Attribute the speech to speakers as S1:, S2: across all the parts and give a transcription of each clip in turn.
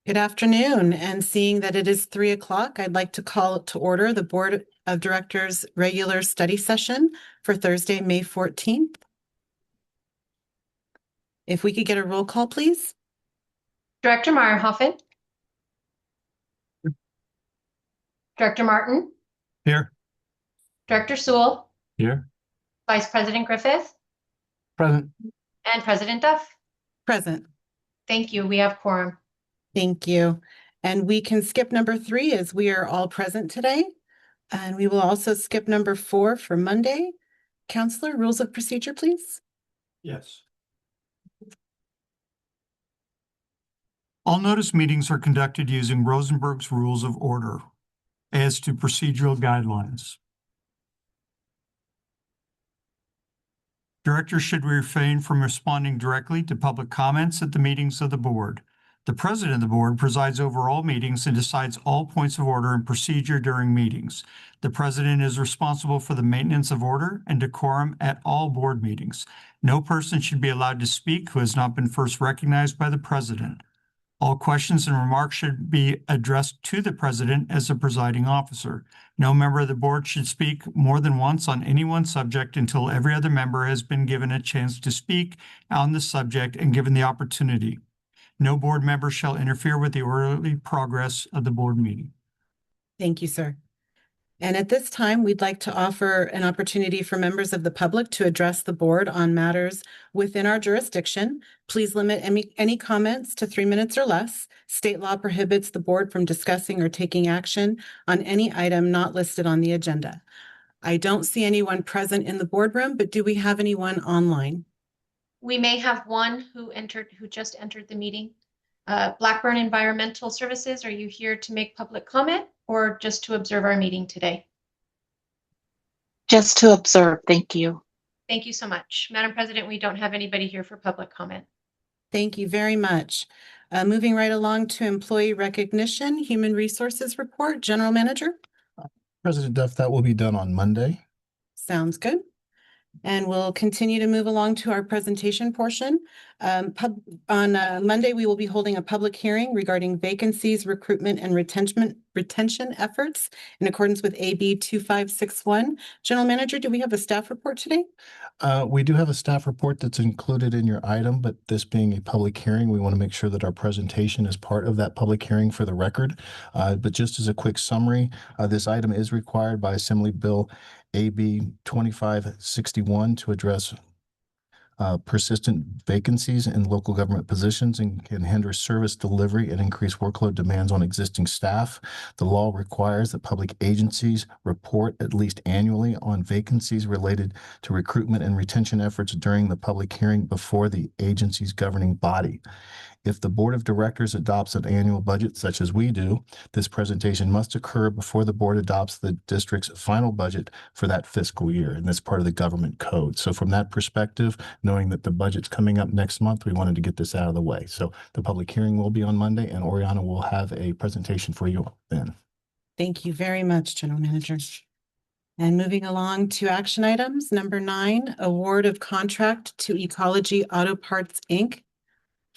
S1: Good afternoon, and seeing that it is 3 o'clock, I'd like to call to order the Board of Directors' regular study session for Thursday, May 14th. If we could get a roll call, please.
S2: Director Meyerhoffen, Director Martin,
S3: Here.
S2: Director Sewell,
S3: Here.
S2: Vice President Griffith,
S3: Present.
S2: and President Duff.
S1: Present.
S2: Thank you. We have quorum.
S1: Thank you. And we can skip number 3 as we are all present today. And we will also skip number 4 for Monday. Counselor, rules of procedure, please.
S3: Yes. All notice meetings are conducted using Rosenberg's Rules of Order as to procedural guidelines. Directors should refrain from responding directly to public comments at the meetings of the board. The president of the board presides over all meetings and decides all points of order and procedure during meetings. The president is responsible for the maintenance of order and decorum at all board meetings. No person should be allowed to speak who has not been first recognized by the president. All questions and remarks should be addressed to the president as the presiding officer. No member of the board should speak more than once on any one subject until every other member has been given a chance to speak on the subject and given the opportunity. No board member shall interfere with the orderly progress of the board meeting.
S1: Thank you, sir. And at this time, we'd like to offer an opportunity for members of the public to address the board on matters within our jurisdiction. Please limit any comments to 3 minutes or less. State law prohibits the board from discussing or taking action on any item not listed on the agenda. I don't see anyone present in the boardroom, but do we have anyone online?
S2: We may have one who just entered the meeting. Blackburn Environmental Services, are you here to make public comment or just to observe our meeting today?
S4: Just to observe, thank you.
S2: Thank you so much. Madam President, we don't have anybody here for public comment.
S1: Thank you very much. Moving right along to employee recognition, human resources report, General Manager.
S5: President Duff, that will be done on Monday.
S1: Sounds good. And we'll continue to move along to our presentation portion. On Monday, we will be holding a public hearing regarding vacancies, recruitment, and retention efforts in accordance with AB 2561. General Manager, do we have a staff report today?
S5: We do have a staff report that's included in your item, but this being a public hearing, we want to make sure that our presentation is part of that public hearing for the record. But just as a quick summary, this item is required by Assembly Bill AB 2561 to address persistent vacancies in local government positions and can hinder service delivery and increase workload demands on existing staff. The law requires that public agencies report at least annually on vacancies related to recruitment and retention efforts during the public hearing before the agency's governing body. If the Board of Directors adopts an annual budget such as we do, this presentation must occur before the board adopts the district's final budget for that fiscal year, and that's part of the government code. So from that perspective, knowing that the budget's coming up next month, we wanted to get this out of the way. So the public hearing will be on Monday, and Oriana will have a presentation for you then.
S1: Thank you very much, General Manager. And moving along to action items, number 9, award of contract to Ecology Auto Parts, Inc.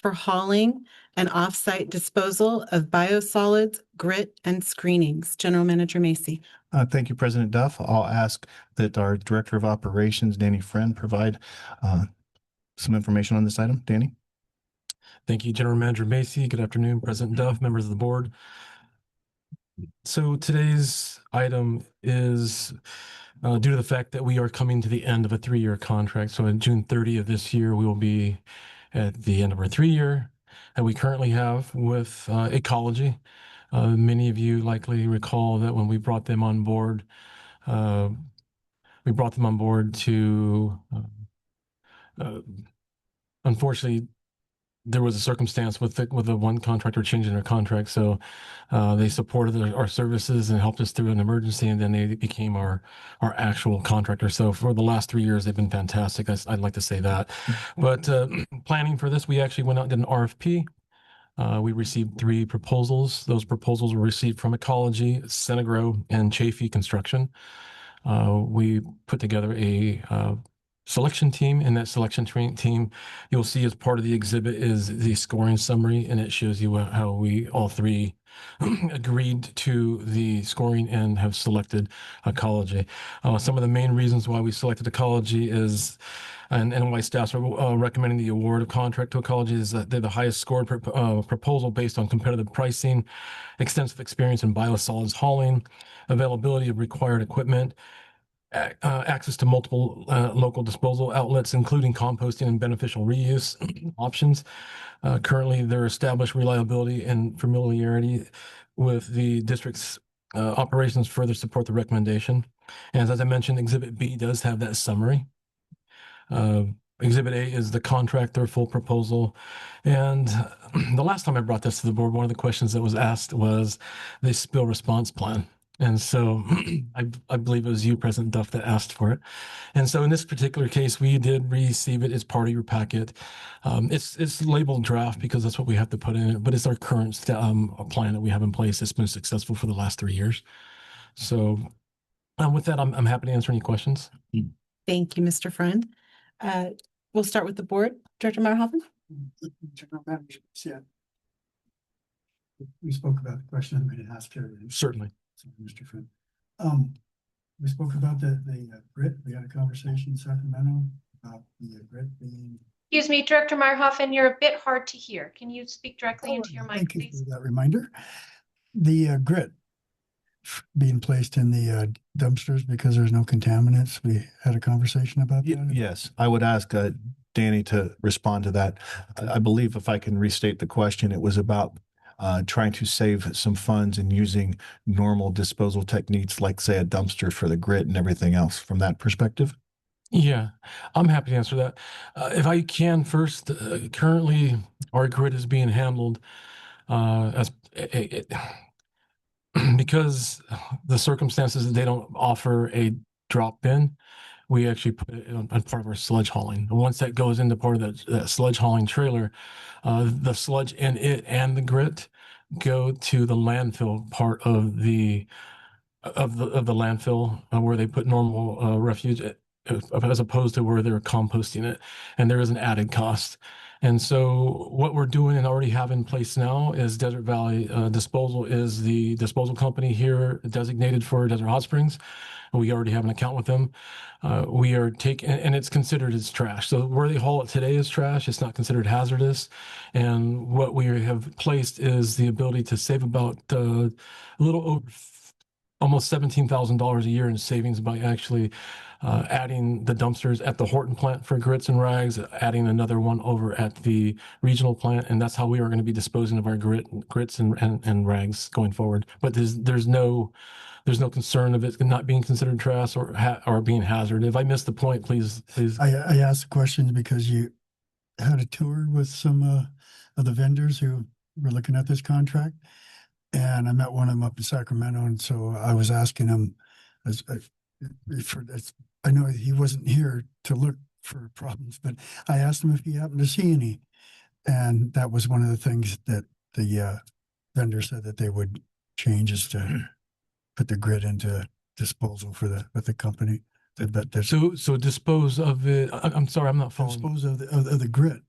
S1: for hauling and off-site disposal of biosolids, grit, and screenings. General Manager Macy.
S5: Thank you, President Duff. I'll ask that our Director of Operations, Danny Friend, provide some information on this item. Danny?
S6: Thank you, General Manager Macy. Good afternoon, President Duff, members of the board. So today's item is due to the fact that we are coming to the end of a 3-year contract. So on June 30th of this year, we will be at the end of our 3-year that we currently have with Ecology. Many of you likely recall that when we brought them on board, to, unfortunately, there was a circumstance with the one contractor changing their contract. So they supported our services and helped us through an emergency, and then they became our actual contractor. So for the last 3 years, they've been fantastic. I'd like to say that. But planning for this, we actually went out and did an RFP. We received 3 proposals. Those proposals were received from Ecology, Senegro, and Chafee Construction. We put together a selection team. And that selection team, you'll see as part of the exhibit is the scoring summary, and it shows you how we all three agreed to the scoring and have selected ecology. Some of the main reasons why we selected ecology is, and why staffs are recommending the award of contract to ecology, is that they're the highest scored proposal based on competitive pricing, extensive experience in biosolids hauling, availability of required equipment, access to multiple local disposal outlets, including composting and beneficial reuse options. Currently, their established reliability and familiarity with the district's operations further support the recommendation. And as I mentioned, Exhibit B does have that summary. Exhibit A is the contractor full proposal. And the last time I brought this to the board, one of the questions that was asked was the spill response plan. And so I believe it was you, President Duff, that asked for it. And so in this particular case, we did receive it as part of your packet. It's labeled draft because that's what we have to put in it, but it's our current plan that we have in place that's been successful for the last 3 years. So with that, I'm happy to answer any questions.
S1: Thank you, Mr. Friend. We'll start with the board. Director Marhoffen?
S4: Yeah. We spoke about the question I'm going to ask here.
S6: Certainly.
S4: Mr. Friend. We spoke about the grit. We had a conversation in Sacramento about the grit being.
S2: Excuse me, Director Marhoffen, you're a bit hard to hear. Can you speak directly into your mic,
S4: Thank you
S2: please?
S4: for that reminder. The grit being placed in the dumpsters because there's no contaminants. We had a conversation about that.
S5: Yes, I would ask Danny to respond to that. I believe if I can restate the question, it was about trying to save some funds and using normal disposal techniques like, say, a dumpster for the grit and everything else from that perspective.
S6: Yeah, I'm happy to answer that. If I can first, currently our grit is being handled as because the circumstances that they don't offer a drop bin, we actually put it on part of our sludge hauling. And once that goes into part of that sludge hauling trailer, the sludge in it and the grit go to the landfill part of the landfill where they put normal refuge, as opposed to where they're composting it, and there is an added cost. And so what we're doing and already have in place now is Desert Valley Disposal is the disposal company here designated for Desert Hot Springs. We already have an account with them. We are taking, and it's considered as trash. So where they haul it today is trash. It's not considered hazardous. And what we have placed is the ability to save about a little over almost $17,000 a year in savings by actually adding the dumpsters at the Horton plant for grits and rags, adding another one over at the regional plant, and that's how we are going to be disposing of our grits and rags going forward. But there's no concern of it not being considered trash or being hazard. If I missed the point, please.
S4: I asked the questions because you had a tour with some of the vendors who were looking at this contract. And I met one of them up in Sacramento, and so I was asking him, I know he wasn't here to look for problems, but I asked him if he happened to see any, and that was one of the things that the vendor said that they would change is to put the grit into disposal for the company.
S6: So dispose of it. I'm sorry, I'm not following.
S4: Dispose of the grit.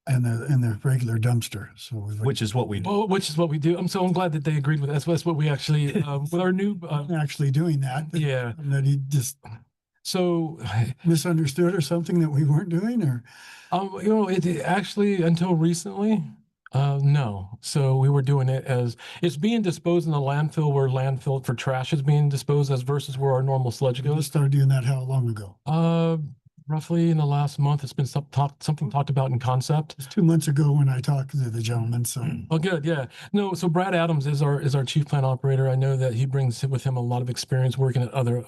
S4: And the regular dumpster. So
S5: Which is what we do.
S6: Well, which is what we do. I'm glad that they agreed with that. That's what we actually with our new
S4: actually doing that.
S6: Yeah.
S4: That he just misunderstood or something that we weren't doing, or
S6: it actually until recently, no. So we were doing it as it's being disposed in the landfill where landfill for trash is being disposed as versus where our normal sludge goes.
S4: We started doing that how long ago?
S6: Roughly in the last month. It's been something talked about in concept.
S4: It's 2 months ago when I talked to the gentleman. So
S6: oh, good, yeah. No, so Brad Adams is our chief plant operator. I know that he brings with him a lot of experience working at other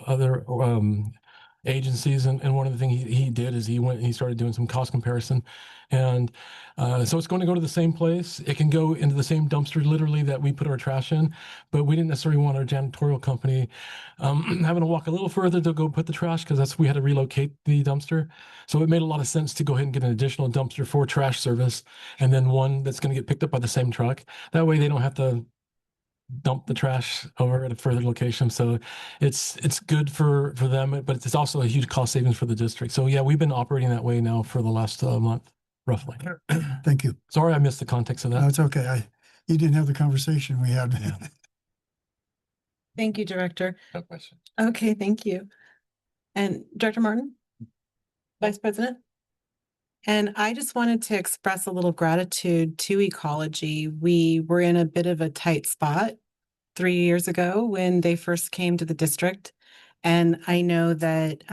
S6: agencies, and one of the things he did is he started doing some cost comparison, and so it's going to go to the same place. It can go into the same dumpster literally that we put our trash in, but we didn't necessarily want our janitorial company having to walk a little further to go put the trash because we had to relocate the dumpster. So it made a lot of sense to go ahead and get an additional dumpster for trash service, and then one that's going to get picked up by the same truck. That way they don't have to dump the trash over at a further location. So it's good for them, but it's also a huge cost savings for the district. So yeah, we've been operating that way now for the last month, roughly.
S4: Thank you.
S6: Sorry, I missed the context of
S4: No,
S6: that.
S4: it's okay. You didn't have the conversation we had.
S6: Yeah.
S1: Thank you, Director.
S5: No question.
S1: Okay, thank you. And Director Martin? Vice President? And I just wanted to express a little gratitude to Ecology. We were in a bit of a tight spot 3 years ago when they first came to the district. And I know that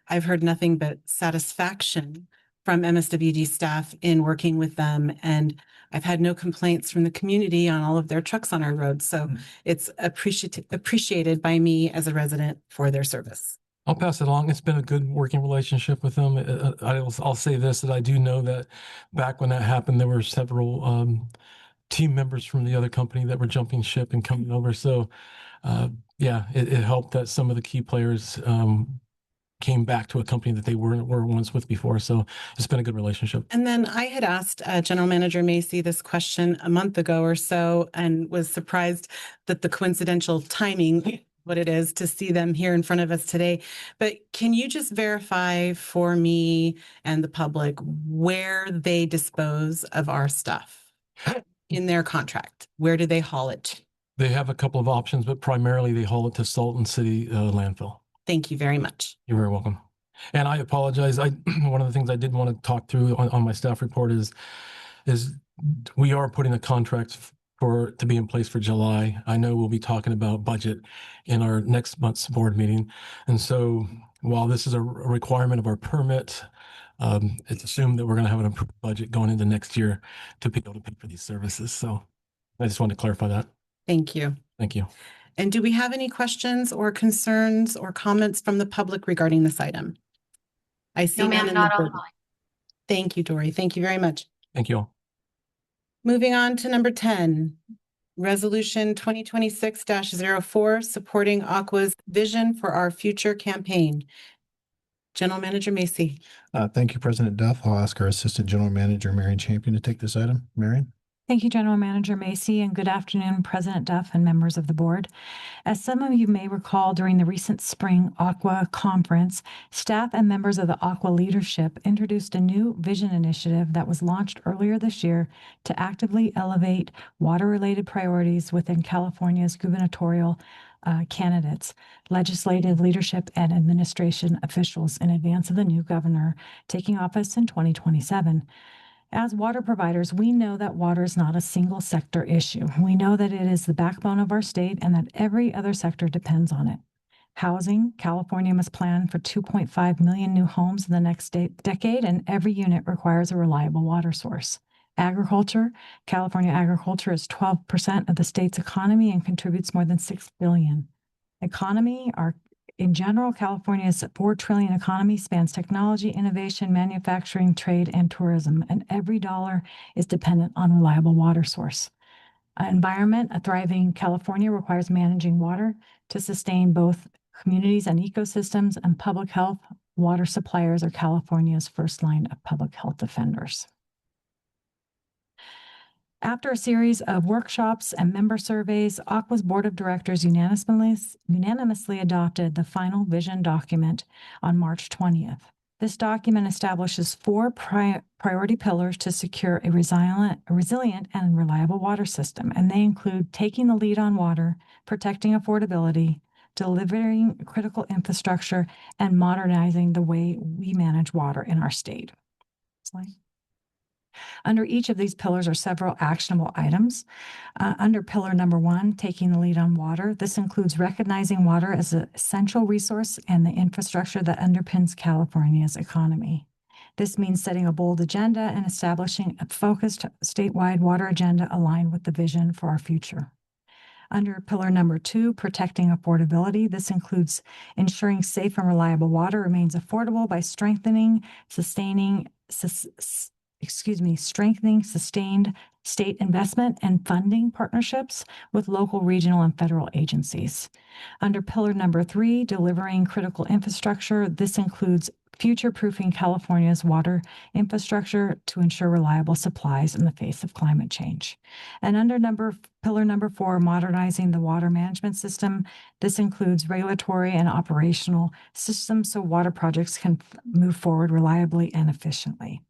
S1: I've heard nothing but satisfaction from MSWD staff in working with them. And I've had no complaints from the community on all of their trucks on our roads. So it's appreciated by me as a resident for their service.
S6: I'll pass it along. It's been a good working relationship with them. I'll say this, that I do know that back when that happened, there were several team members from the other company that were jumping ship and coming over. So yeah, it helped that some of the key players came back to a company that they were once with before. So it's been a good relationship.
S1: And then I had asked General Manager Macy this question a month ago or so and was surprised that the coincidental timing, what it is to see them here in front of us today. But can you just verify for me and the public where they dispose of our stuff in their contract? Where do they haul it to?
S6: They have a couple of options, but primarily they haul it to Salton City landfill.
S1: Thank you very much.
S6: You're very welcome. And I apologize. One of the things I did want to talk through on my staff report is we are putting a contract to be in place for July. I know we'll be talking about budget in our next month's board meeting. And so while this is a requirement of our permit, it's assumed that we're going to have an approved budget going into next year to be able to pay for these services. So I just wanted to clarify that.
S1: Thank you.
S6: Thank you.
S1: And do we have any questions or concerns or comments from the public regarding this item? I see
S2: No,
S1: none
S2: ma'am,
S1: in
S2: not
S1: the
S2: on
S1: board.
S2: the line.
S1: Thank you, Dory. Thank you very much.
S6: Thank you all.
S1: Moving on to number 10, Resolution 2026-04, supporting Aqua's vision for our future campaign. General Manager Macy.
S5: Thank you, President Duff. I'll ask our Assistant General Manager, Marion Champion, to take this item. Marion?
S7: Thank you, General Manager Macy, and good afternoon, President Duff and members of the board. As some of you may recall, during the recent spring Aqua conference, staff and members of the Aqua leadership introduced a new vision initiative that was launched earlier this year to actively elevate water-related priorities within California's gubernatorial candidates, legislative leadership, and administration officials in advance of the new governor taking office in 2027. As water providers, we know that water is not a single sector issue. We know that it is the backbone of our state and that every other sector depends on it. Housing, California must plan for 2.5 million new homes in the next decade, and every unit requires a reliable water source. Agriculture, California agriculture is 12% of the state's economy and contributes more than $6 billion. Economy, in general, California's $4 trillion economy spans technology, innovation, manufacturing, trade, and tourism, and every dollar is dependent on a reliable water source. Environment, a thriving California requires managing water to sustain both communities and ecosystems, and public health. Water suppliers are California's first line of public health defenders. After a series of workshops and member surveys, Aqua's board of directors unanimously adopted the final vision document on March 20th. This document establishes 4 priority pillars to secure a resilient and reliable water system, and they include taking the lead on water, protecting affordability, delivering critical infrastructure, and modernizing the way we manage water in our state. Slide. Under each of these pillars are several actionable items. Under pillar number 1, taking the lead on water, this includes recognizing water as an essential resource and the infrastructure that underpins California's economy. This means setting a bold agenda and establishing a focused statewide water agenda aligned with the vision for our future. Under pillar number 2, protecting affordability, this includes ensuring safe and reliable water remains affordable by strengthening, sustained state investment and funding partnerships with local, regional, and federal agencies. Under pillar number 3, delivering critical infrastructure, this includes future-proofing California's water infrastructure to ensure reliable supplies in the face of climate change. And under pillar number 4, modernizing the water management system, this includes regulatory and operational systems so water projects can move forward reliably and efficiently.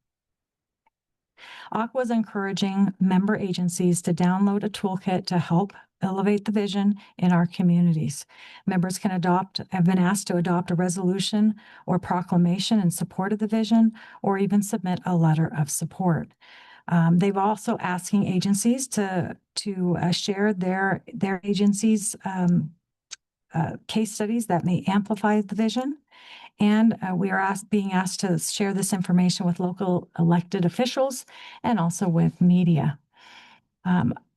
S7: Aqua is encouraging member agencies to download a toolkit to help elevate the vision in our communities. Members have been asked to adopt a resolution or proclamation in support of the vision, or even submit a letter of support. They've also asking agencies to share their agencies' case studies that may amplify the vision. And we are being asked to share this information with local elected officials and also with media.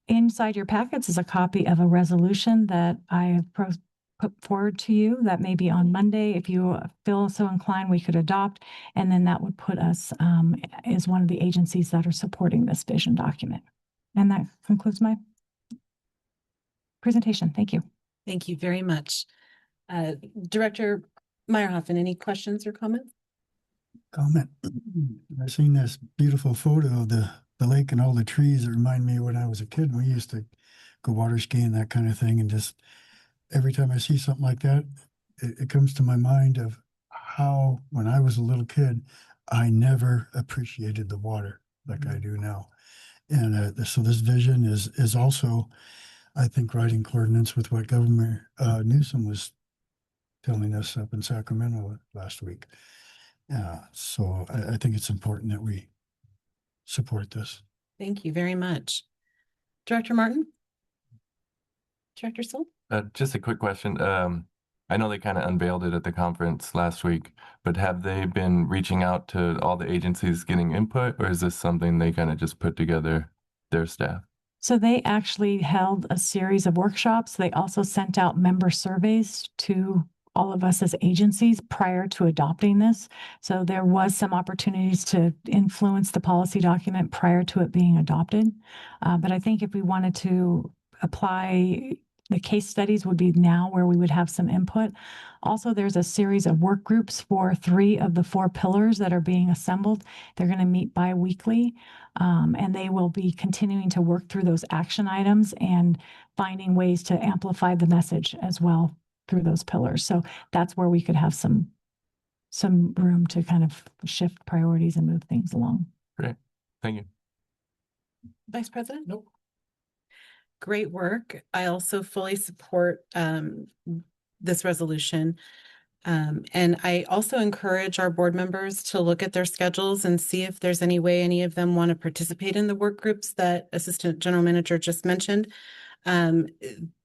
S7: Inside your packets is a copy of a resolution that I have put forward to you that maybe on Monday, if you feel so inclined, we could adopt. And then that would put us as one of the agencies that are supporting this vision document. And that concludes my presentation. Thank you.
S1: Thank you very much. Director Meyerhoffen, any questions or comments?
S4: Comment. I've seen this beautiful photo of the lake and all the trees that remind me when I was a kid. We used to go water skiing, that kind of thing. And just every time I see something like that, it comes to my mind of how, when I was a little kid, I never appreciated the water like I do now. And so this vision is also, I think, right in coordinates with what Governor Newsom was telling us up in Sacramento last week. So I think it's important that we support this.
S1: Thank you very much. Director Martin? Director Soul?
S8: Just a quick question. I know they kind of unveiled it at the conference last week, but have they been reaching out to all the agencies getting input, or is this something they kind of just put together, their staff?
S7: So they actually held a series of workshops. They also sent out member surveys to all of us as agencies prior to adopting this. So there was some opportunities to influence the policy document prior to it being adopted. But I think if we wanted to apply, the case studies would be now where we would have some input. Also, there's a series of work groups for 3 of the 4 pillars that are being assembled. They're going to meet bi-weekly, and they will be continuing to work through those action items and finding ways to amplify the message as well through those pillars. So that's where we could have some room to kind of shift priorities and move things along.
S8: Great. Thank you.
S1: Vice President?
S6: Nope.
S1: Great work. I also fully support this resolution. And I also encourage our board members to look at their schedules and see if there's any way any of them want to participate in the work groups that Assistant General Manager just mentioned.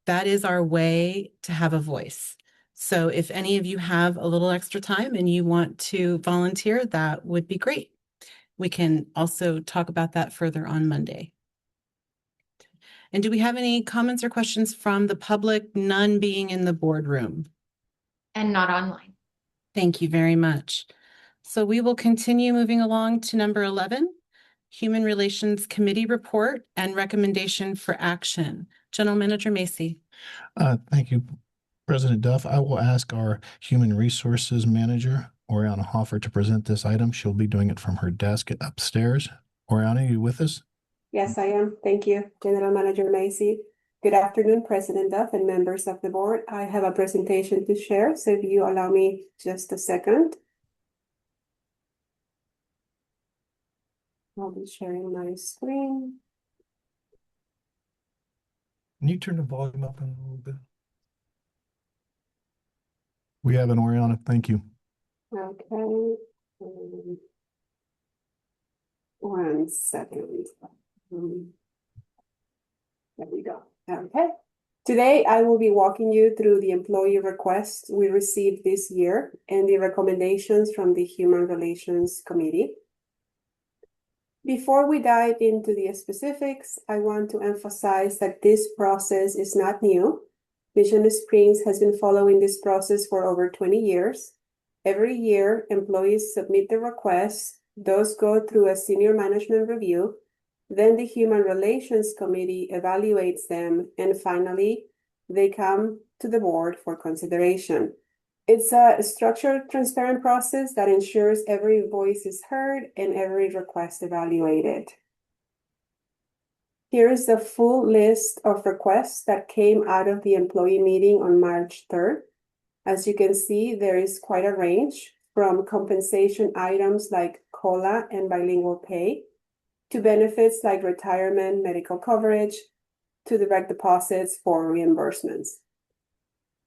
S1: That is our way to have a voice. So if any of you have a little extra time and you want to volunteer, that would be great. We can also talk about that further on Monday. And do we have any comments or questions from the public, none being in the boardroom?
S2: And not online.
S1: Thank you very much. So we will continue moving along to number 11, Human Relations Committee Report and Recommendation for Action. General Manager Macy.
S5: Thank you, President Duff. I will ask our Human Resources Manager, Oriana Hoffer, to present this item. She'll be doing it from her desk upstairs. Oriana, are you with us?
S9: Yes, I am. Thank you, General Manager Macy. Good afternoon, President Duff and members of the board. I have a presentation to share, so if you allow me just a second. I'll be sharing my screen.
S6: Can you turn the volume up a little bit?
S5: We have an Oriana. Thank you.
S9: Okay. 1 second. There we go. Okay. Today, I will be walking you through the employee requests we received this year and the recommendations from the Human Relations Committee. Before we dive into the specifics, I want to emphasize that this process is not new. Mission Springs has been following this process for over 20 years. Every year, employees submit their requests. Those go through a senior management review. Then the Human Relations Committee evaluates them, and finally, they come to the board for consideration. It's a structured, transparent process that ensures every voice is heard and every request evaluated. Here is the full list of requests that came out of the employee meeting on March 3rd. As you can see, there is quite a range from compensation items like COLA and bilingual pay to benefits like retirement, medical coverage, to direct deposits for reimbursements.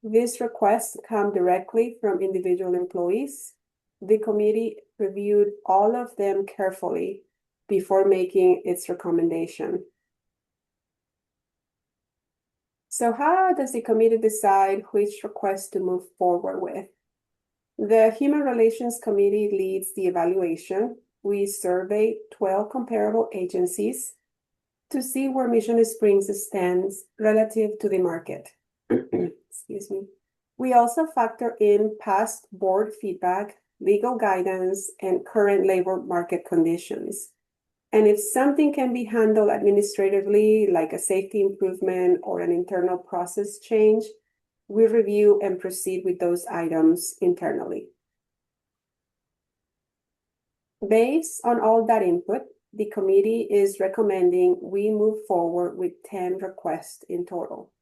S9: These requests come directly from individual employees. The committee reviewed all of them carefully before making its recommendation. So how does the committee decide which request to move forward with? The Human Relations Committee leads the evaluation. We surveyed 12 comparable agencies to see where Mission Springs stands relative to the market. Excuse me. We also factor in past board feedback, legal guidance, and current labor market conditions. And if something can be handled administratively, like a safety improvement or an internal process change, we review and proceed with those items internally. Based on all that input, the committee is recommending we move forward with 10 requests in total.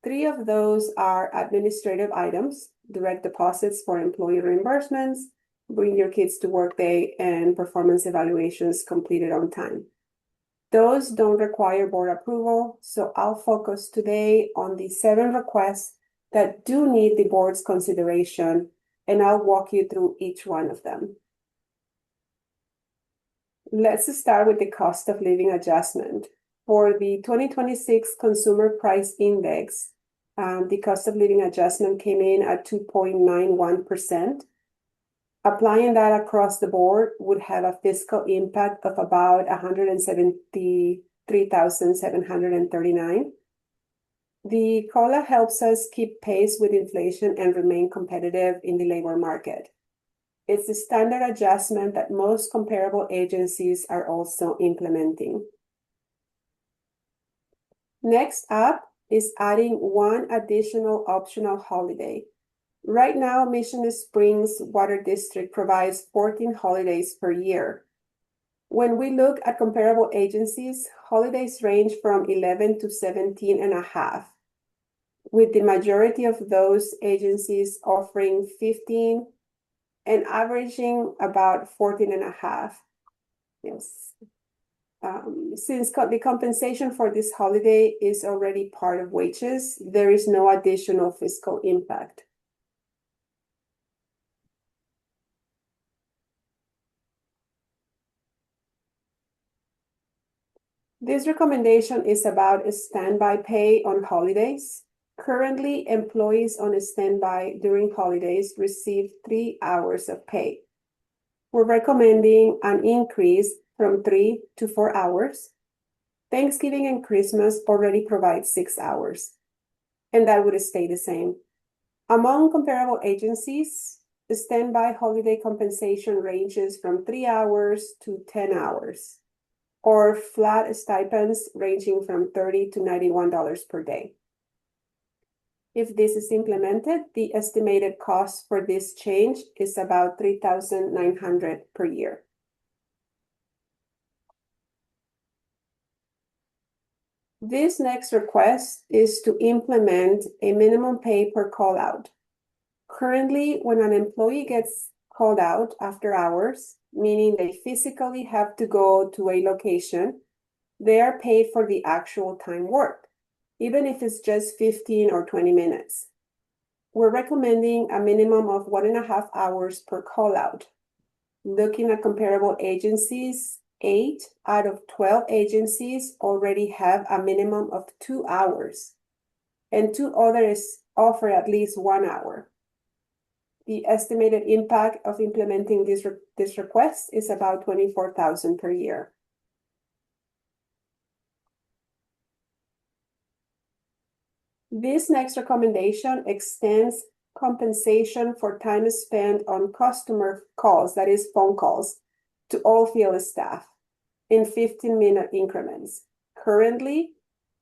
S9: 3 of those are administrative items, direct deposits for employee reimbursements, bring your kids to work day, and performance evaluations completed on time. Those don't require board approval, so I'll focus today on the 7 requests that do need the board's consideration, and I'll walk you through each one of them. Let's start with the cost of living adjustment. For the 2026 Consumer Price Index, the cost of living adjustment came in at 2.91%. Applying that across the board would have a fiscal impact of about $173,739. The COLA helps us keep pace with inflation and remain competitive in the labor market. It's the standard adjustment that most comparable agencies are also implementing. Next up is adding 1 additional optional holiday. Right now, Mission Springs Water District provides 14 holidays per year. When we look at comparable agencies, holidays range from 11 to 17 and a half, with the majority of those agencies offering 15 and averaging about 14 and a half. Yes. Since the compensation for this holiday is already part of wages, there is no additional fiscal impact. This recommendation is about standby pay on holidays. Currently, employees on standby during holidays receive 3 hours of pay. We're recommending an increase from 3 to 4 hours. Thanksgiving and Christmas already provide 6 hours, and that would stay the same. Among comparable agencies, the standby holiday compensation ranges from 3 hours to 10 hours, or flat stipends ranging from $30 to $91 per day. If this is implemented, the estimated cost for this change is about $3,900 per year. This next request is to implement a minimum pay per call out. Currently, when an employee gets called out after hours, meaning they physically have to go to a location, they are paid for the actual time worked, even if it's just 15 or 20 minutes. We're recommending a minimum of 1.5 hours per call out. Looking at comparable agencies, 8 out of 12 agencies already have a minimum of 2 hours, and 2 others offer at least 1 hour. The estimated impact of implementing this request is about $24,000 per year. This next recommendation extends compensation for time spent on customer calls, that is phone calls, to all field staff in 15-minute increments. Currently,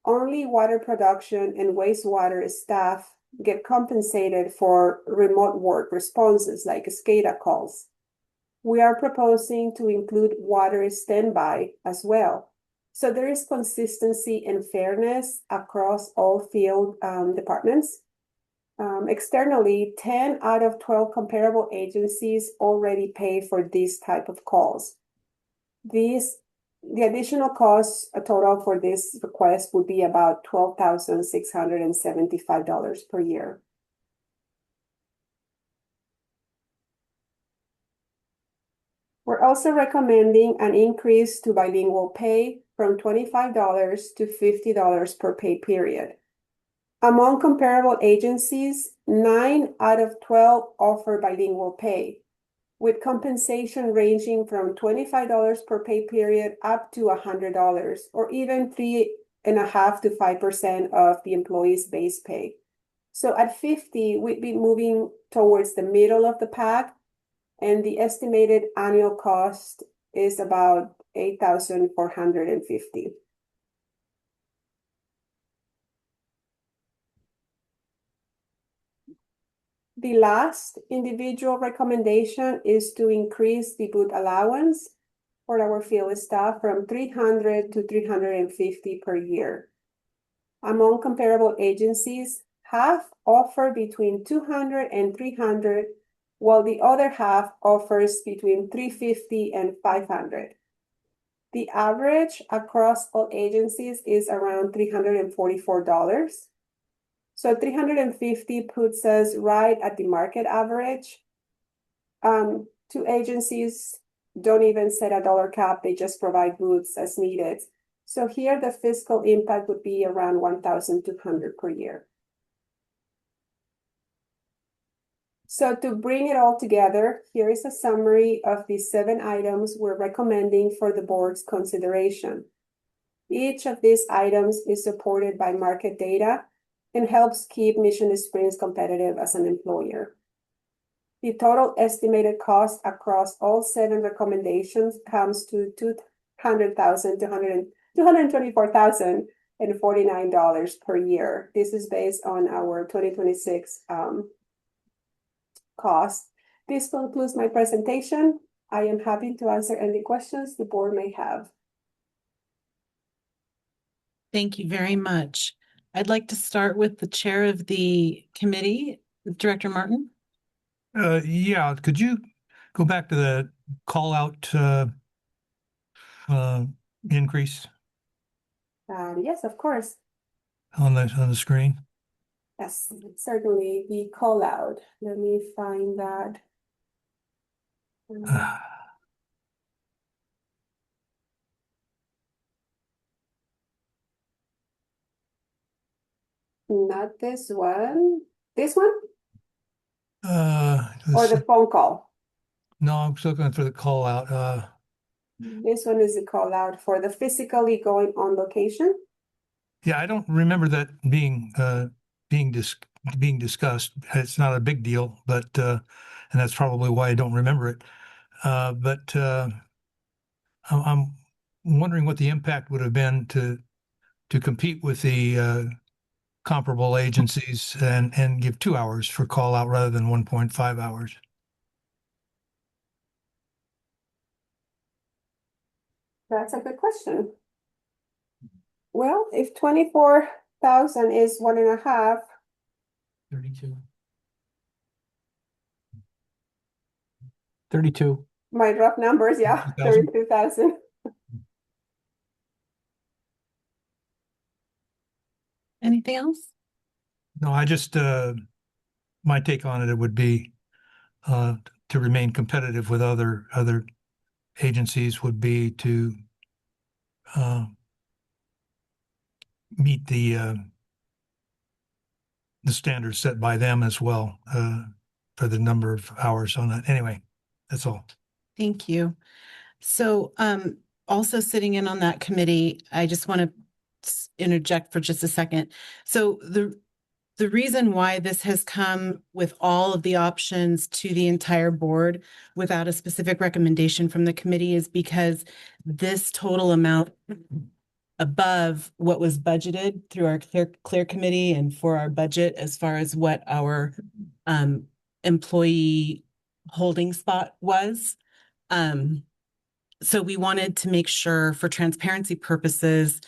S9: only water production and wastewater staff get compensated for remote work responses like SCADA calls. We are proposing to include water standby as well. So there is consistency and fairness across all field departments. Externally, 10 out of 12 comparable agencies already pay for these type of calls. The additional cost, a total for this request would be about $12,675 per year. We're also recommending an increase to bilingual pay from $25 to $50 per pay period. Among comparable agencies, 9 out of 12 offer bilingual pay, with compensation ranging from $25 per pay period up to $100, or even 3.5% to 5% of the employee's base pay. So at 50, we'd be moving towards the middle of the pack, and the estimated annual cost is about $8,450. The last individual recommendation is to increase the boot allowance for our field staff from $300 to $350 per year. Among comparable agencies, half offer between $200 and $300, while the other half offers between $350 and $500. The average across all agencies is around $344. So 350 puts us right at the market average. Two agencies don't even set a dollar cap, they just provide booths as needed. So here the fiscal impact would be around $1,200 per year. So to bring it all together, here is a summary of the 7 items we're recommending for the board's consideration. Each of these items is supported by market data and helps keep Mission Springs competitive as an employer. The total estimated cost across all 7 recommendations comes to $224,049 per year. This is based on our 2026 cost. This concludes my presentation. I am happy to answer any questions the board may have.
S1: Thank you very much. I'd like to start with the chair of the committee, Director Martin.
S3: Yeah, could you go back to the call out increase
S9: Yes, of course.
S3: on the screen?
S9: Yes, certainly the call out. Let me find that. Not this one. This one? Or the phone call?
S3: No, I'm still looking for the call out.
S9: This one is the call out for the physically going on location.
S3: Yeah, I don't remember that being discussed. It's not a big deal, but and that's probably why I don't remember it. But I'm wondering what the impact would have been to compete with the comparable agencies and give 2 hours for call out rather than 1.5 hours.
S9: That's a good question. Well, if 24,000 is 1.5.
S6: 32. 32.
S9: My rough numbers, yeah, 32,000.
S1: Anything else?
S3: No, I just my take on it would be to remain competitive with other agencies would be to meet the standards set by them as well for the number of hours on that. Anyway, that's all.
S1: Thank you. So also sitting in on that committee, I just want to interject for just a second. So the reason why this has come with all of the options to the entire board without a specific recommendation from the committee is because this total amount above what was budgeted through our clear committee and for our budget as far as what our employee holding spot was. So we wanted to make sure for transparency purposes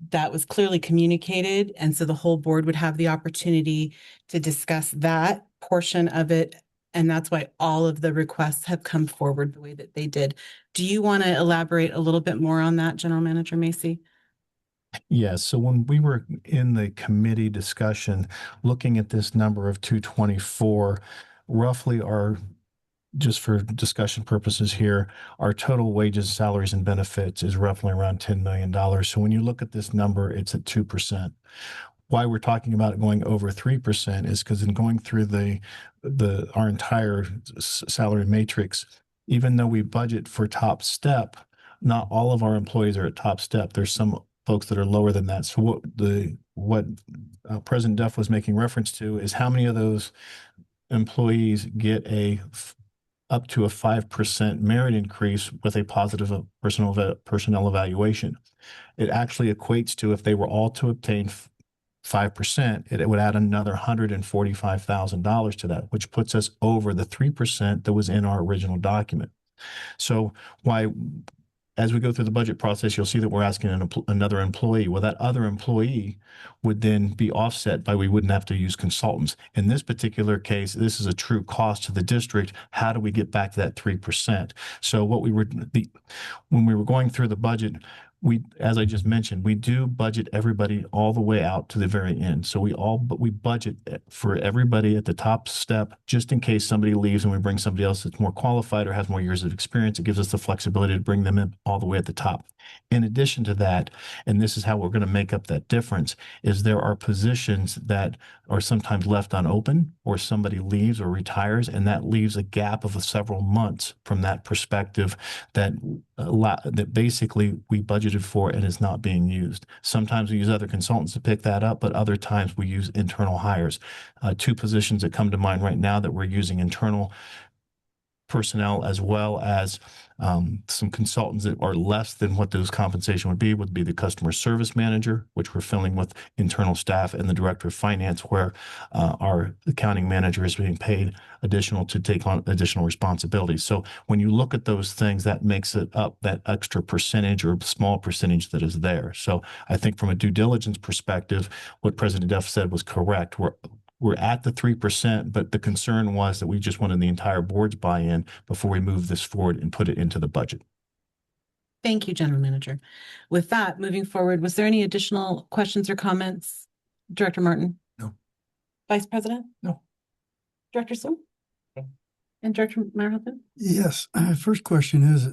S1: that was clearly communicated. And so the whole board would have the opportunity to discuss that portion of it. And that's why all of the requests have come forward the way that they did. Do you want to elaborate a little bit more on that, General Manager Macy?
S5: Yes, so when we were in the committee discussion, looking at this number of 224, roughly our, just for discussion purposes here, our total wages, salaries, and benefits is roughly around $10 million. So when you look at this number, it's at 2%. Why we're talking about it going over 3% is because in going through our entire salary matrix, even though we budget for top step, not all of our employees are at top step. There's some folks that are lower than that. So what President Duff was making reference to is how many of those employees get up to a 5% merit increase with a positive personnel evaluation. It actually equates to, if they were all to obtain 5%, it would add another $145,000 to that, which puts us over the 3% that was in our original document. So as we go through the budget process, you'll see that we're asking another employee. Well, that other employee would then be offset by, we wouldn't have to use consultants. In this particular case, this is a true cost to the district. How do we get back to that 3%? So when we were going through the budget, as I just mentioned, we do budget everybody all the way out to the very end. So we budget for everybody at the top step, just in case somebody leaves and we bring somebody else that's more qualified or has more years of experience. It gives us the flexibility to bring them in all the way at the top. In addition to that, and this is how we're going to make up that difference, is there are positions that are sometimes left unopened, or somebody leaves or retires, and that leaves a gap of several months from that perspective that basically we budgeted for and is not being used. Sometimes we use other consultants to pick that up, but other times we use internal hires. Two positions that come to mind right now that we're using internal personnel, as well as some consultants that are less than what those compensation would be the customer service manager, which we're filling with internal staff, and the director of finance, where our accounting manager is being paid additional to take on additional responsibilities. So when you look at those things, that makes it up, that extra percentage or small percentage that is there. So I think from a due diligence perspective, what President Duff said was correct. We're at the 3%, but the concern was that we just wanted the entire board's buy-in before we move this forward and put it into the budget.
S1: Thank you, General Manager. With that, moving forward, was there any additional questions or comments? Director Martin?
S3: No.
S1: Vice President?
S3: No.
S1: Director Swim? No. And Director Meyerhoffen?
S4: Yes. First question is,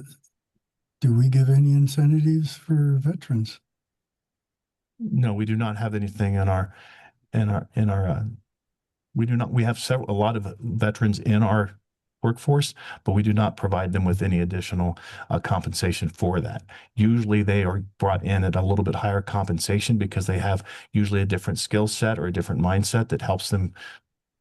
S4: do we give any incentives for veterans?
S5: No, we do not have anything we do not. We have a lot of veterans in our workforce, but we do not provide them with any additional compensation for that. Usually they are brought in at a little bit higher compensation because they have usually a different skill set or a different mindset that helps them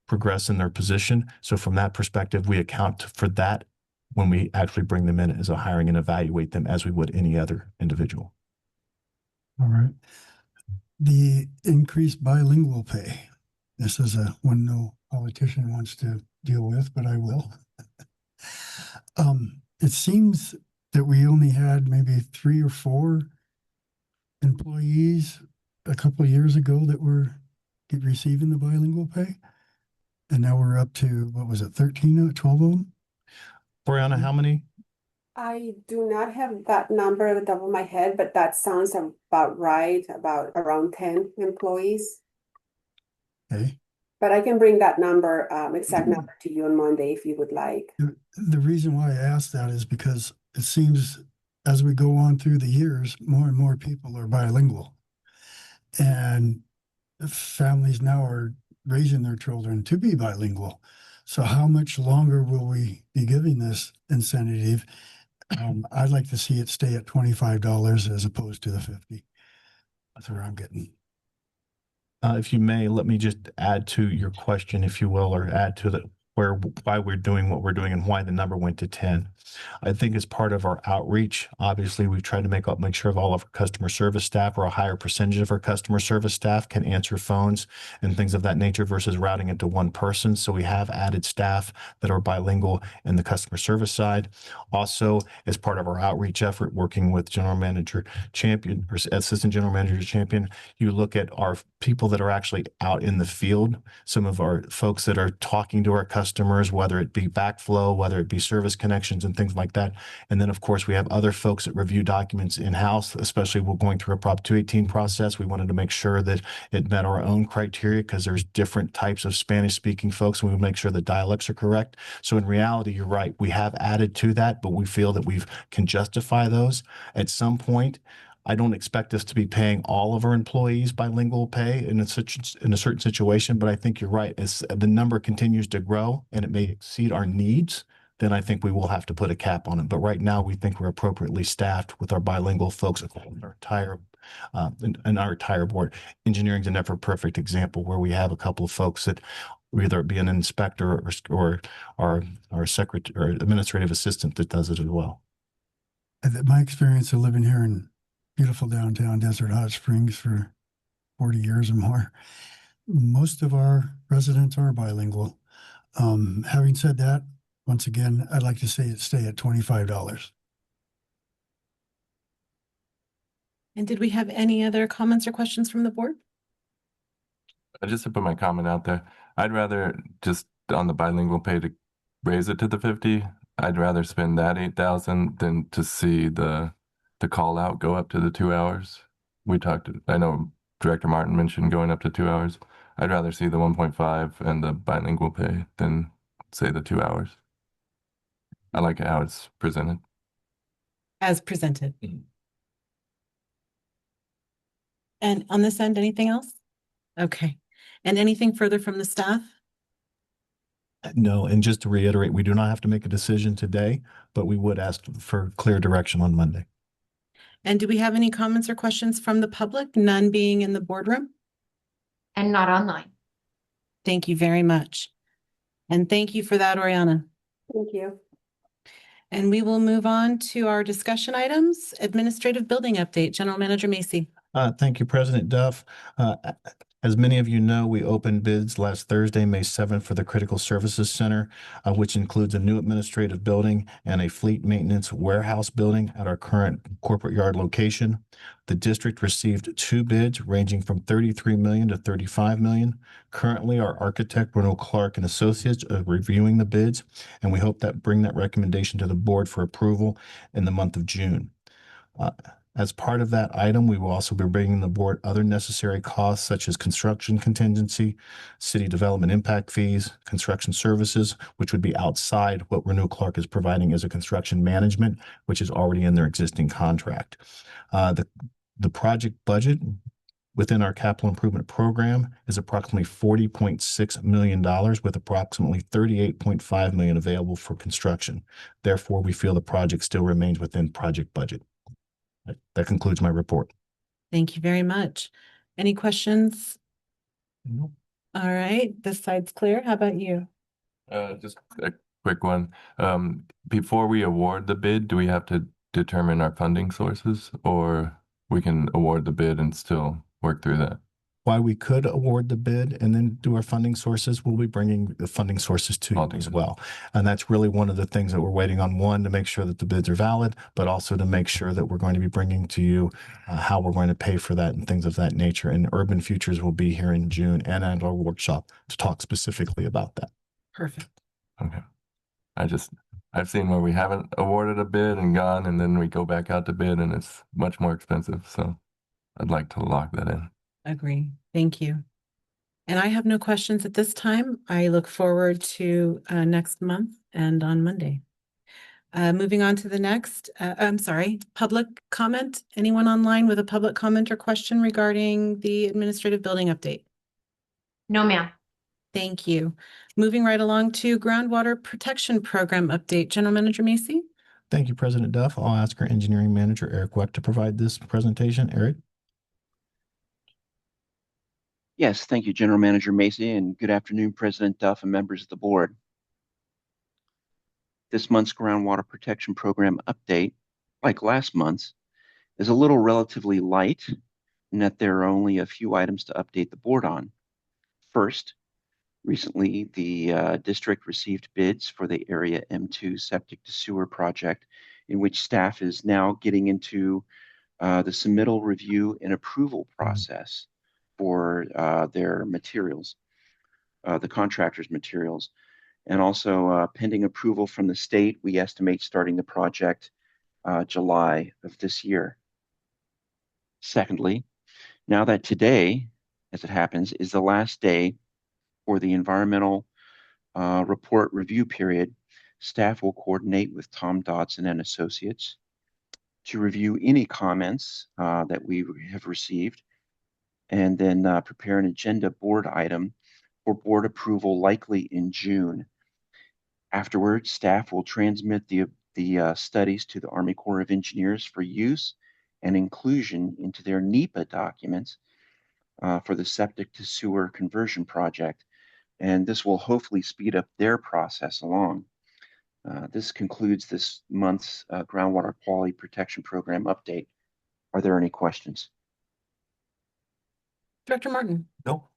S5: progress in their position. So from that perspective, we account for that when we actually bring them in as a hiring and evaluate them as we would any other individual.
S4: All right. The increased bilingual pay. This is one no politician wants to deal with, but I will. It seems that we only had maybe 3 or 4 employees a couple of years ago that were receiving the bilingual pay. And now we're up to, what was it, 13, 12 of them?
S5: Brianna, how many?
S9: I do not have that number at the top of my head, but that sounds about right, about around 10 employees.
S4: Okay.
S9: But I can bring that exact number to you on Monday if you would like.
S4: The reason why I asked that is because it seems as we go on through the years, more and more people are bilingual. And families now are raising their children to be bilingual. So how much longer will we be giving this incentive? I'd like to see it stay at $25 as opposed to the $50. That's where I'm getting.
S5: If you may, let me just add to your question, if you will, or add to why we're doing what we're doing and why the number went to 10. I think as part of our outreach, obviously we've tried to make sure of all of our customer service staff, or a higher percentage of our customer service staff can answer phones and things of that nature versus routing it to one person. So we have added staff that are bilingual in the customer service side. Also, as part of our outreach effort, working with General Manager Champion or Assistant General Manager Champion, you look at our people that are actually out in the field, some of our folks that are talking to our customers, whether it be backflow, whether it be service connections and things like that. And then, of course, we have other folks that review documents in-house, especially we're going through a Prop 218 process. We wanted to make sure that it met our own criteria because there's different types of Spanish-speaking folks, and we make sure the dialects are correct. So in reality, you're right. We have added to that, but we feel that we can justify those. At some point, I don't expect us to be paying all of our employees bilingual pay in a certain situation, but I think you're right. As the number continues to grow and it may exceed our needs, then I think we will have to put a cap on it. But right now, we think we're appropriately staffed with our bilingual folks across our entire board. Engineering is a never perfect example where we have a couple of folks that whether it be an inspector or our secretary or administrative assistant that does it as well.
S4: My experience of living here in beautiful downtown Desert Hot Springs for 40 years or more, most of our residents are bilingual. Having said that, once again, I'd like to say stay at $25.
S1: And did we have any other comments or questions from the board?
S8: Just to put my comment out there, I'd rather just on the bilingual pay to raise it to the 50. I'd rather spend that 8,000 than to see the call out go up to the 2 hours. I know Director Martin mentioned going up to 2 hours. I'd rather see the 1.5 and the bilingual pay than say the 2 hours. I like how it's presented.
S1: As presented. And on this end, anything else? Okay. And anything further from the staff?
S5: No, and just to reiterate, we do not have to make a decision today, but we would ask for clear direction on Monday.
S1: And do we have any comments or questions from the public? None being in the boardroom?
S2: And not online.
S1: Thank you very much. And thank you for that, Oriana.
S9: Thank you.
S1: And we will move on to our discussion items. Administrative building update, General Manager Macy.
S5: Thank you, President Duff. As many of you know, we opened bids last Thursday, May 7th, for the Critical Services Center, which includes a new administrative building and a fleet maintenance warehouse building at our current corporate yard location. The district received 2 bids ranging from $33 million to $35 million. Currently, our architect, Renault Clark and Associates, are reviewing the bids, and we hope that bring that recommendation to the board for approval in the month of June. As part of that item, we will also be bringing the board other necessary costs such as construction contingency, city development impact fees, construction services, which would be outside what Renault Clark is providing as a construction management, which is already in their existing contract. The project budget within our capital improvement program is approximately $40.6 million, with approximately $38.5 million available for construction. Therefore, we feel the project still remains within project budget. That concludes my report.
S1: Thank you very much. Any questions?
S5: No.
S1: All right, this side's clear. How about you?
S8: Just a quick one. Before we award the bid, do we have to determine our funding sources, or we can award the bid and still work through that?
S5: Why we could award the bid and then do our funding sources, we'll be bringing the funding sources to you as well. And that's really one of the things that we're waiting on, one, to make sure that the bids are valid, but also to make sure that we're going to be bringing to you how we're going to pay for that and things of that nature. And Urban Futures will be here in June and at our workshop to talk specifically about that.
S1: Perfect.
S8: Okay. I've seen where we haven't awarded a bid and gone, and then we go back out to bid and it's much more expensive. So I'd like to lock that in.
S1: Agree. Thank you. And I have no questions at this time. I look forward to next month and on Monday. Moving on to the next, public comment. Anyone online with a public comment or question regarding the administrative building update?
S2: No, ma'am.
S1: Thank you. Moving right along to groundwater protection program update. General Manager Macy.
S5: Thank you, President Duff. I'll ask our engineering manager, Eric Weck, to provide this presentation. Eric?
S10: Yes, thank you, General Manager Macy, and good afternoon, President Duff and members of the board. This month's groundwater protection program update, like last month's, is a little relatively light in that there are only a few items to update the board on. First, recently the district received bids for the Area M2 septic to sewer project, in which staff is now getting into the submittal review and approval process for their materials, the contractor's materials. And also pending approval from the state, we estimate starting the project July of this year. Secondly, now that today, as it happens, is the last day for the environmental report review period, staff will coordinate with Tom Dodson and Associates to review any comments that we have received, and then prepare an agenda board item for board approval likely in June. Afterwards, staff will transmit the studies to the Army Corps of Engineers for use and inclusion into their NEPA documents for the septic to sewer conversion project. And this will hopefully speed up their process along. This concludes this month's groundwater quality protection program update. Are there any questions?
S1: Director Martin,
S6: No.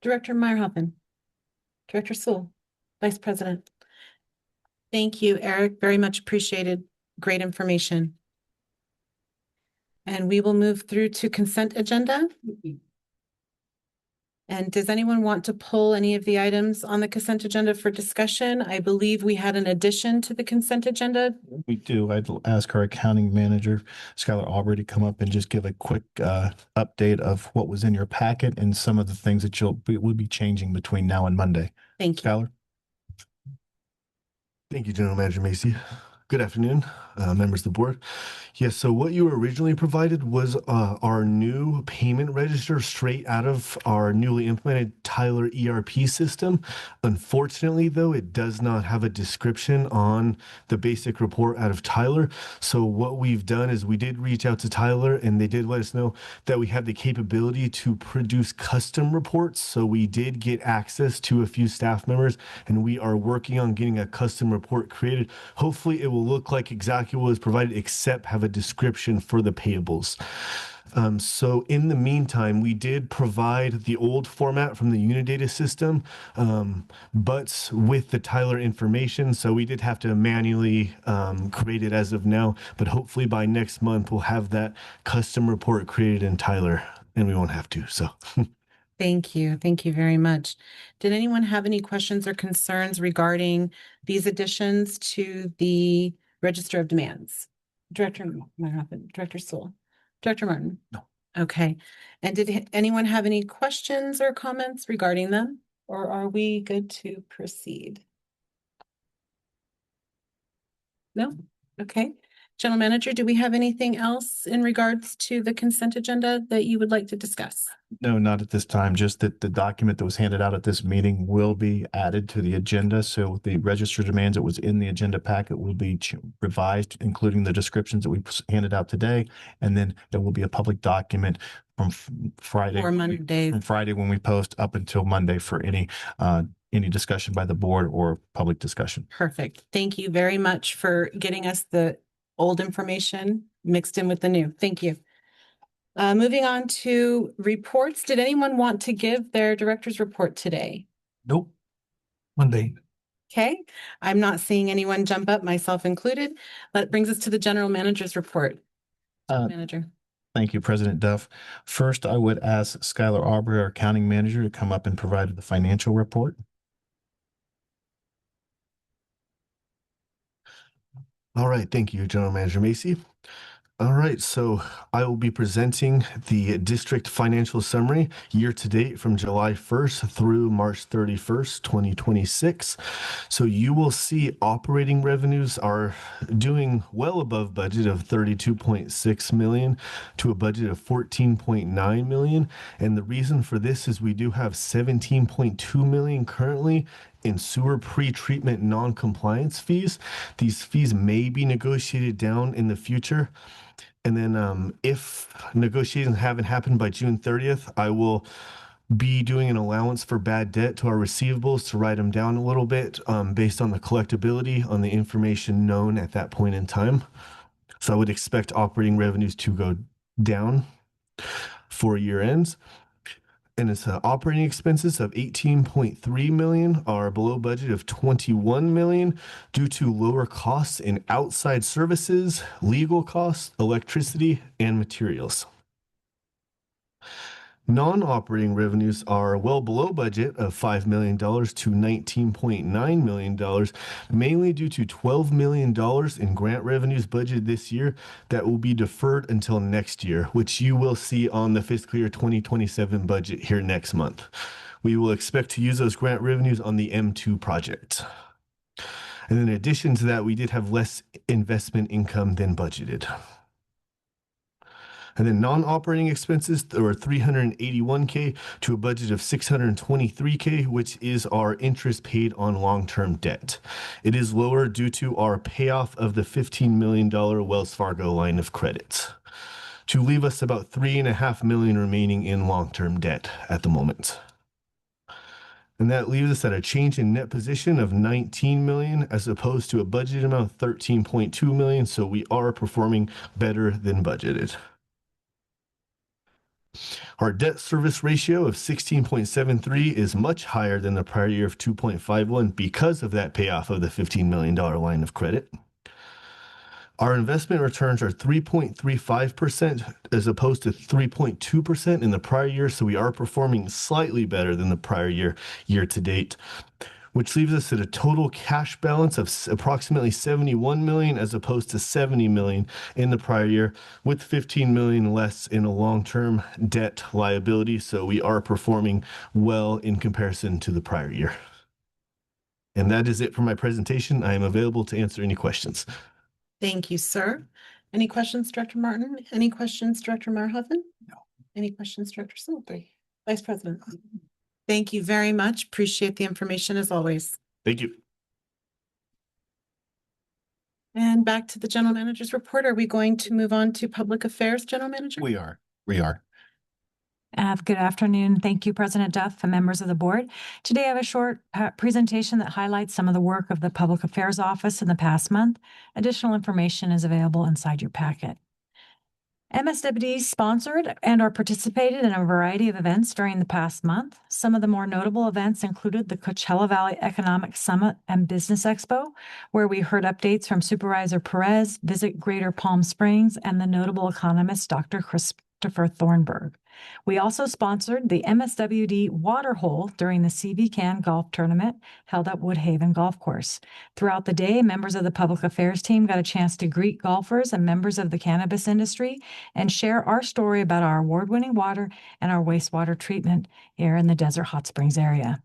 S1: Director Meyerhoffen, Director Sewell, Vice President. Thank you, Eric. Very much appreciated. Great information. And we will move through to consent agenda. And does anyone want to pull any of the items on the consent agenda for discussion? I believe we had an addition to the consent agenda.
S5: We do. I'd ask our accounting manager, Skylar Aubrey, to come up and just give a quick update of what was in your packet and some of the things that will be changing between now and Monday.
S1: Thank you.
S5: Skylar?
S11: Thank you, General Manager Macy. Good afternoon, members of the board. Yes, so what you were originally provided was our new payment register straight out of our newly implemented Tyler ERP system. Unfortunately, though, it does not have a description on the basic report out of Tyler. So what we've done is we did reach out to Tyler, and they did let us know that we have the capability to produce custom reports. So we did get access to a few staff members, and we are working on getting a custom report created. Hopefully it will look like exactly what was provided, except have a description for the payables. So in the meantime, we did provide the old format from the Unidata system, but with the Tyler information. So we did have to manually create it as of now, but hopefully by next month, we'll have that custom report created in Tyler, and we won't have to. So
S1: Thank you. Thank you very much. Did anyone have any questions or concerns regarding these additions to the Register of Demands? Director Meyerhoffen, Director Sewell, Director Martin?
S6: No.
S1: Okay. And did anyone have any questions or comments regarding them? Or are we good to proceed? No? Okay. General Manager, do we have anything else in regards to the consent agenda that you would like to discuss?
S5: No, not at this time. Just that the document that was handed out at this meeting will be added to the agenda. So the register demands that was in the agenda packet will be revised, including the descriptions that we handed out today. And then there will be a public document from Friday.
S1: Or Monday.
S5: From Friday when we post up until Monday for any discussion by the board or public discussion.
S1: Perfect. Thank you very much for getting us the old information mixed in with the new. Thank you. Moving on to reports. Did anyone want to give their director's report today?
S6: Nope. Monday.
S1: Okay, I'm not seeing anyone jump up, myself included. That brings us to the general manager's report. Manager.
S5: Thank you, President Duff. First, I would ask Skylar Aubrey, our accounting manager, to come up and provide the financial report.
S11: all right, thank you, General Manager Macy. All right, so I will be presenting the district financial summary year to date from July 1st through March 31st, 2026. So you will see operating revenues are doing well above budget of 32.6 million to a budget of 14.9 million. And the reason for this is we do have 17.2 million currently in sewer pre-treatment non-compliance fees. These fees may be negotiated down in the future. And then if negotiations haven't happened by June 30th, I will be doing an allowance for bad debt to our receivables to write them down a little bit based on the collectability on the information known at that point in time. So I would expect operating revenues to go down for year ends. And it's operating expenses of 18.3 million are below budget of 21 million due to lower costs in outside services, legal costs, electricity, and materials. Non-operating revenues are well below budget of $5 million to $19.9 million, mainly due to $12 million in grant revenues budgeted this year that will be deferred until next year, which you will see on the fiscal year 2027 budget here next month. We will expect to use those grant revenues on the M2 project. And in addition to that, we did have less investment income than budgeted. And then non-operating expenses were $381K to a budget of $623K, which is our interest paid on long-term debt. It is lower due to our payoff of the $15 million Wells Fargo line of credit, to leave us about $3.5 million remaining in long-term debt at the moment. And that leaves us at a change in net position of 19 million as opposed to a budget amount of 13.2 million. So we are performing better than budgeted. Our debt service ratio of 16.73 is much higher than the prior year of 2.51 because of that payoff of the $15 million line of credit. Our investment returns are 3.35% as opposed to 3.2% in the prior year, so we are performing slightly better than the prior year, year to date, which leaves us at a total cash balance of approximately 71 million as opposed to 70 million in the prior year, with 15 million less in a long-term debt liability. So we are performing well in comparison to the prior year. And that is it for my presentation. I am available to answer any questions.
S1: Thank you, sir. Any questions, Director Martin? Any questions, Director Marhoffen?
S4: No.
S1: Any questions, Director Singletary? Vice President? Thank you very much. Appreciate the information as always.
S11: Thank you.
S1: And back to the General Manager's report. Are we going to move on to Public Affairs, General Manager?
S5: We are.
S7: Good afternoon. Thank you, President Duff and members of the board. Today, I have a short presentation that highlights some of the work of the Public Affairs Office in the past month. Additional information is available inside your packet. MSWD sponsored and or participated in a variety of events during the past month. Some of the more notable events included the Coachella Valley Economic Summit and Business Expo, where we heard updates from Supervisor Perez, Visit Greater Palm Springs, and the notable economist, Dr. Christopher Thornburg. We also sponsored the MSWD Water Hole during the CV Can Golf Tournament held at Woodhaven Golf Course. Throughout the day, members of the Public Affairs team got a chance to greet golfers and members of the cannabis industry and share our story about our award-winning water and our wastewater treatment here in the Desert Hot Springs area.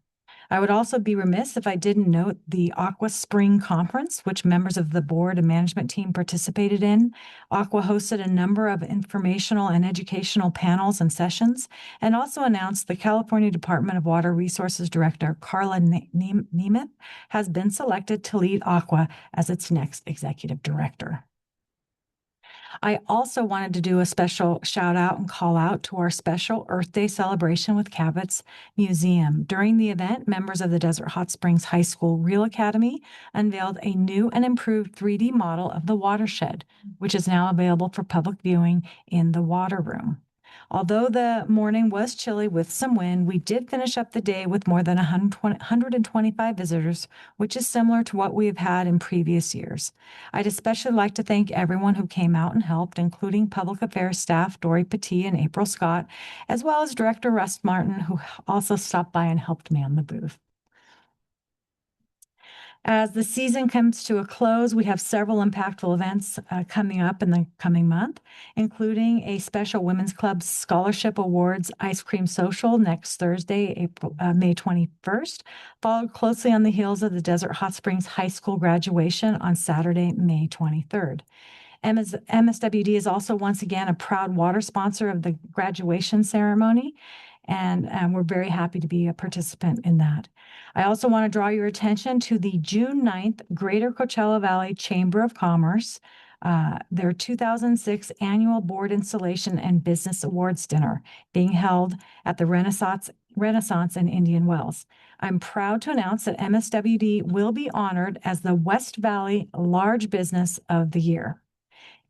S7: I would also be remiss if I didn't note the Aqua Spring Conference, which members of the board and management team participated in. Aqua hosted a number of informational and educational panels and sessions, and also announced the California Department of Water Resources Director, Carla Nemeth, has been selected to lead Aqua as its next executive director. I also wanted to do a special shout out and call out to our special Earth Day celebration with Cabot's Museum. During the event, members of the Desert Hot Springs High School Real Academy unveiled a new and improved 3D model of the watershed, which is now available for public viewing in the water room. Although the morning was chilly with some wind, we did finish up the day with more than 125 visitors, which is similar to what we have had in previous years. I'd especially like to thank everyone who came out and helped, including Public Affairs staff Dory Petit and April Scott, as well as Director Russ Martin, who also stopped by and helped man the booth. As the season comes to a close, we have several impactful events coming up in the coming month, including a special Women's Club Scholarship Awards Ice Cream Social next Thursday, May 21st, followed closely on the heels of the Desert Hot Springs High School graduation on Saturday, May 23rd. MSWD is also once again a proud water sponsor of the graduation ceremony, and we're very happy to be a participant in that. I also want to draw your attention to the June 9th Greater Coachella Valley Chamber of Commerce, their 2006 Annual Board Installation and Business Awards Dinner being held at the Renaissance Renaissance in Indian Wells. I'm proud to announce that MSWD will be honored as the West Valley Large Business of the Year.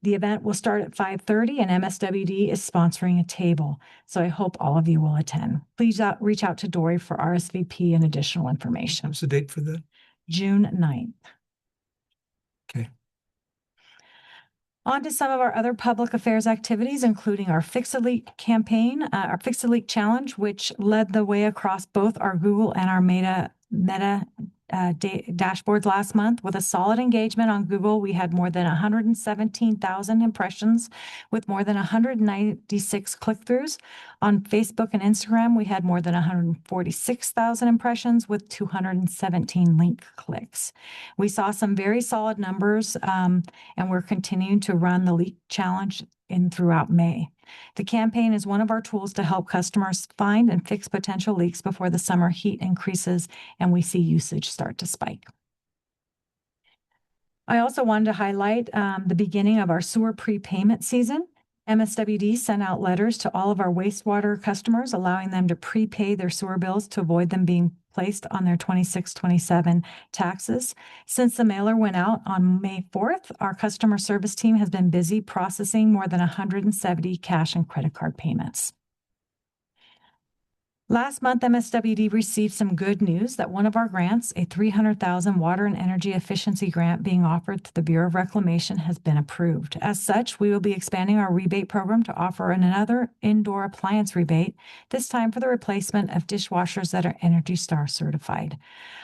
S7: The event will start at 5:30 and MSWD is sponsoring a table. So I hope all of you will attend. Please reach out to Dory for RSVP and additional information.
S3: What's the date for that?
S7: June 9th.
S3: Okay.
S7: On to some of our other public affairs activities, including our Fix a Leak campaign, our Fix a Leak challenge, which led the way across both our Google and our Meta dashboards last month. With a solid engagement on Google, we had more than 117,000 impressions with more than 196 click-throughs. On Facebook and Instagram, we had more than 146,000 impressions with 217 link clicks. We saw some very solid numbers, and we're continuing to run the leak challenge throughout May. The campaign is one of our tools to help customers find and fix potential leaks before the summer heat increases and we see usage start to spike. I also wanted to highlight the beginning of our sewer prepayment season. MSWD sent out letters to all of our wastewater customers, allowing them to prepay their sewer bills to avoid them being placed on their 26-27 taxes. Since the mailer went out on May 4th, our customer service team has been busy processing more than 170 cash and credit card payments. Last month, MSWD received some good news that one of our grants, a $300,000 water and energy efficiency grant being offered to the Bureau of Reclamation, has been approved. As such, we will be expanding our rebate program to offer another indoor appliance rebate, this time for the replacement of dishwashers that are Energy Star certified.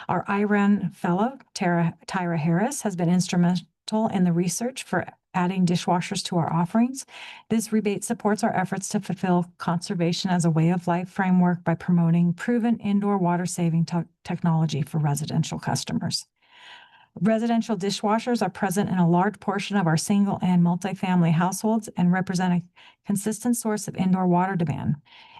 S7: Our IRAN fellow, Tyra Harris, has been instrumental in the research for adding dishwashers to our offerings. This rebate supports our efforts to fulfill conservation as a way of life framework by promoting proven indoor water saving technology for residential customers. Residential dishwashers are present in a large portion of our single and multifamily households and represent a consistent source of indoor water demand.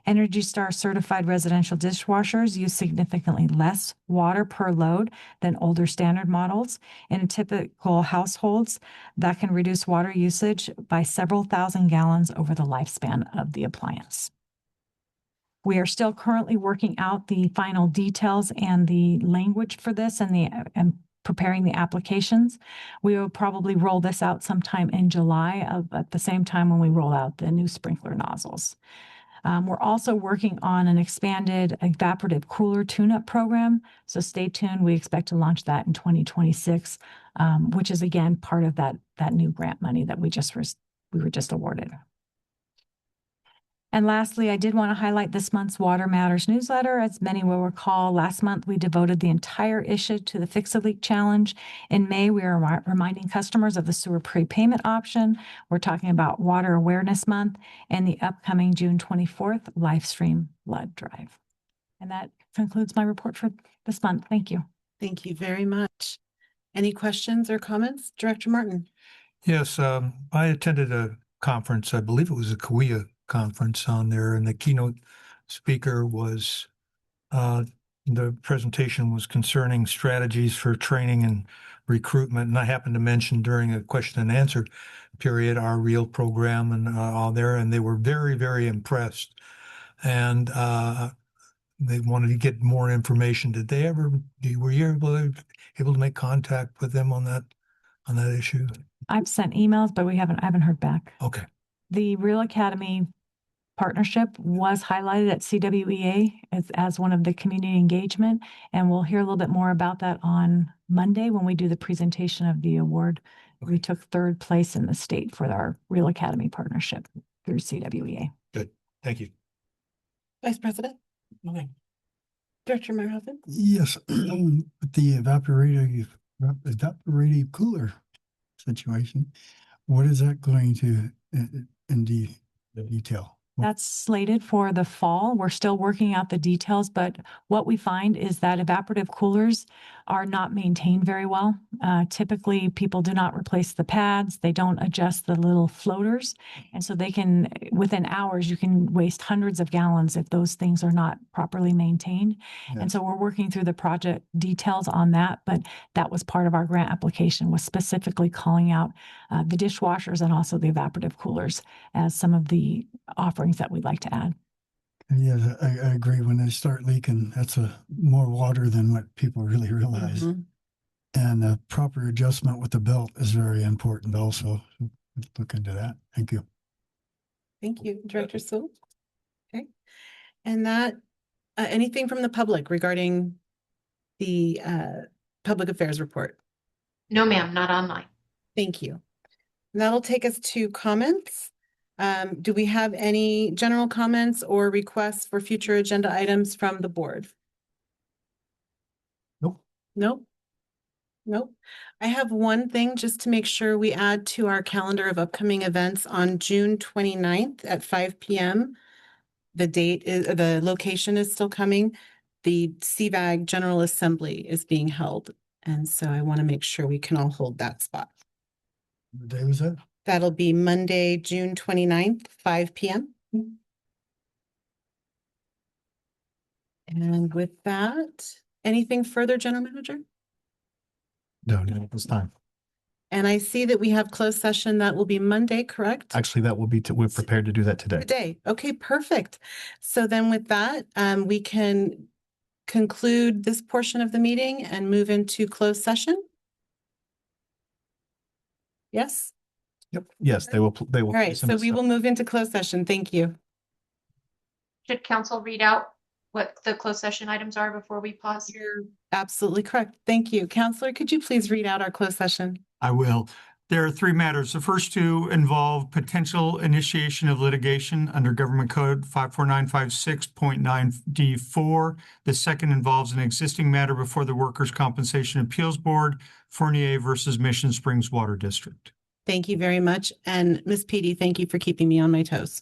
S7: Energy Star certified residential dishwashers use significantly less water per load than older standard models. In typical households, that can reduce water usage by several thousand gallons over the lifespan of the appliance. We are still currently working out the final details and the language for this and preparing the applications. We will probably roll this out sometime in July at the same time when we roll out the new sprinkler nozzles. We're also working on an expanded evaporative cooler tune-up program. So stay tuned. We expect to launch that in 2026, which is again part of that new grant money that we were just awarded. And lastly, I did want to highlight this month's Water Matters newsletter. As many will recall, last month we devoted the entire issue to the Fix a Leak challenge. In May, we are reminding customers of the sewer prepayment option. We're talking about Water Awareness Month and the upcoming June 24th live stream blood drive. And that concludes my report for this month. Thank you.
S1: Thank you very much. Any questions or comments? Director Martin?
S3: Yes, I attended a conference, I believe it was a CAWIA conference on there, and the keynote speaker was, the presentation was concerning strategies for training and recruitment. And I happened to mention during a question and answer period, our REAL program and all there, and they were very, very impressed. And they wanted to get more information. Were you able to make contact with them on that issue?
S7: I've sent emails, but I haven't heard back.
S3: Okay.
S7: The Real Academy partnership was highlighted at CWEA as one of the community engagement, and we'll hear a little bit more about that on Monday when we do the presentation of the award. Okay. We took third place in the state for our Real Academy partnership through CWEA.
S3: Good. Thank you.
S1: Vice President? Okay. Director Merhoven?
S4: Yes, the evaporative cooler situation, what is that going to in detail?
S7: That's slated for the fall. We're still working out the details, but what we find is that evaporative coolers are not maintained very well. Typically, people do not replace the pads. They don't adjust the little floaters. And so they can, within hours, you can waste hundreds of gallons if those things are not properly maintained. Yes. And so we're working through the project details on that, but that was part of our grant application, was specifically calling out the dishwashers and also the evaporative coolers as some of the offerings that we'd like to add.
S4: Yeah, I agree. When they start leaking, that's more water than what people really realize.
S1: Mhm.
S4: And the proper adjustment with the belt is very important also. Look into that. Thank you.
S1: Thank you, Director Sewell. Okay. And that, anything from the public regarding the public affairs report?
S2: No, ma'am, not online.
S1: Thank you. That'll take us to comments. Do we have any general comments or requests for future agenda items from the board?
S11: Nope.
S1: Nope. Nope. I have one thing just to make sure we add to our calendar of upcoming events on June 29th at 5 p.m. The location is still coming. The CVAG General Assembly is being held. And so I want to make sure we can all hold that spot.
S4: What day was that?
S1: That'll be Monday, June 29th, 5 p.m. And with that, anything further, General Manager?
S5: No, not at this time.
S1: And I see that we have closed session. That will be Monday, correct?
S5: Actually, that will be, we're prepared to do that today.
S1: Today. Okay, perfect. So then with that, we can conclude this portion of the meeting and move into closed session. Yes?
S5: Yep. Yes, they will. They will.
S1: All right, so we will move into closed session. Thank you.
S2: Should council read out what the closed session items are before we pause?
S1: You're absolutely correct. Thank you. Counselor, could you please read out our closed session?
S3: I will. There are three matters. The first two involve potential initiation of litigation under Government Code 54956.9D4. The second involves an existing matter before the Workers' Compensation Appeals Board, Fournier versus Mission Springs Water District.
S1: Thank you very much. And Ms. Petey, thank you for keeping me on my toes.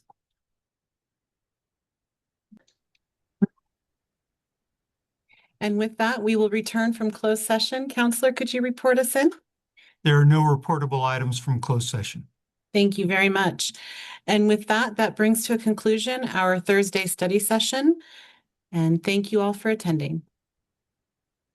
S1: And with that, we will return from closed session. Counselor, could you report us in?
S3: There are no reportable items from closed session.
S1: Thank you very much. And with that, that brings to a conclusion our Thursday study session. And thank you all for attending.